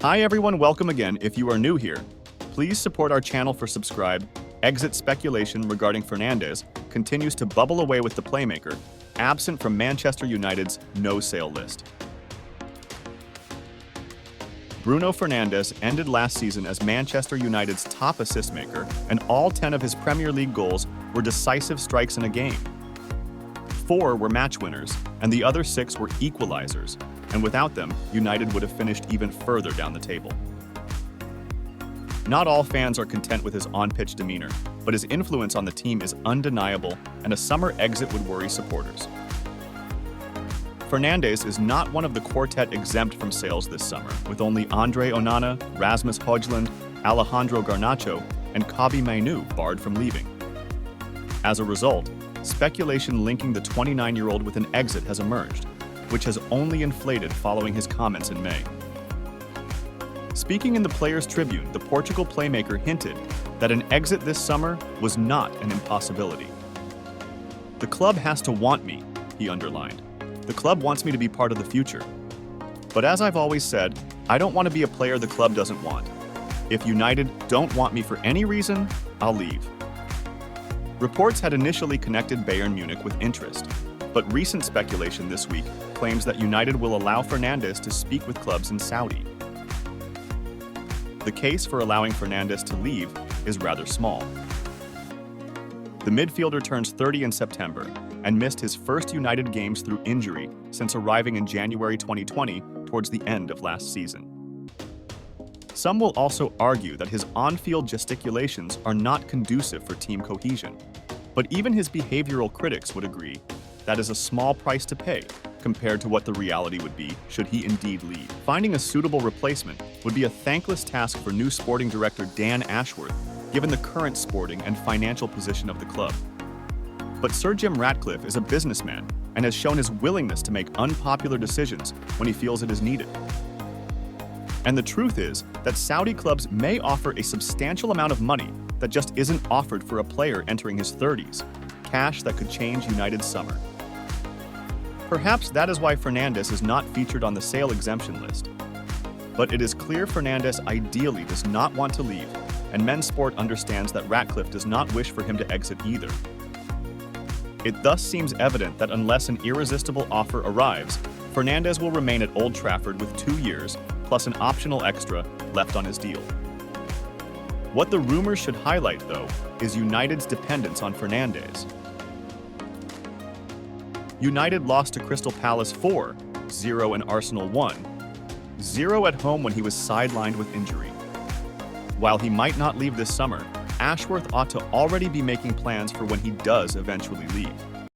Hi everyone, welcome again. If you are new here, please support our channel for subscribe. Exit speculation regarding Fernandes continues to bubble away with the playmaker, absent from Manchester United's no-sale list. Bruno Fernandes ended last season as Manchester United's top assist maker, and all 10 of his Premier League goals were decisive strikes in a game. 4 were match winners, and the other 6 were equalizers, and without them, United would have finished even further down the table. Not all fans are content with his on-pitch demeanor, but his influence on the team is undeniable, and a summer exit would worry supporters. Fernandes is not one of the quartet exempt from sales this summer, with only Andre Onana, Rasmus Højlund, Alejandro Garnacho, and Kobbie Mainoo barred from leaving. As a result, speculation linking the 29-year-old with an exit has emerged, which has only inflated following his comments in May. Speaking in the Players' Tribune, the Portugal playmaker hinted that an exit this summer was not an impossibility. "The club has to want me," he underlined. "The club wants me to be part of the future. But as I've always said, I don't want to be a player the club doesn't want. If United don't want me for any reason, I'll leave." Reports had initially connected Bayern Munich with interest, but recent speculation this week claims that United will allow Fernandes to speak with clubs in Saudi. The case for allowing Fernandes to leave is rather small. The midfielder turns 30 in September and missed his first United games through injury since arriving in January 2020 towards the end of last season. Some will also argue that his on-field gesticulations are not conducive for team cohesion, but even his behavioral critics would agree that is a small price to pay compared to what the reality would be should he indeed leave. Finding a suitable replacement would be a thankless task for new sporting director Dan Ashworth, given the current sporting and financial position of the club. But Sir Jim Ratcliffe is a businessman and has shown his willingness to make unpopular decisions when he feels it is needed. And the truth is that Saudi clubs may offer a substantial amount of money that just isn't offered for a player entering his 30s, cash that could change United's summer. Perhaps that is why Fernandes is not featured on the sale exemption list. But it is clear Fernandes ideally does not want to leave, and Men's Sport understands that Ratcliffe does not wish for him to exit either. It thus seems evident that unless an irresistible offer arrives, Fernandes will remain at Old Trafford with 2 years, plus an optional extra left on his deal. What the rumors should highlight, though, is United's dependence on Fernandes. United lost to Crystal Palace 4-0 and Arsenal 1-0 at home when he was sidelined with injury. While he might not leave this summer, Ashworth ought to already be making plans for when he does eventually leave.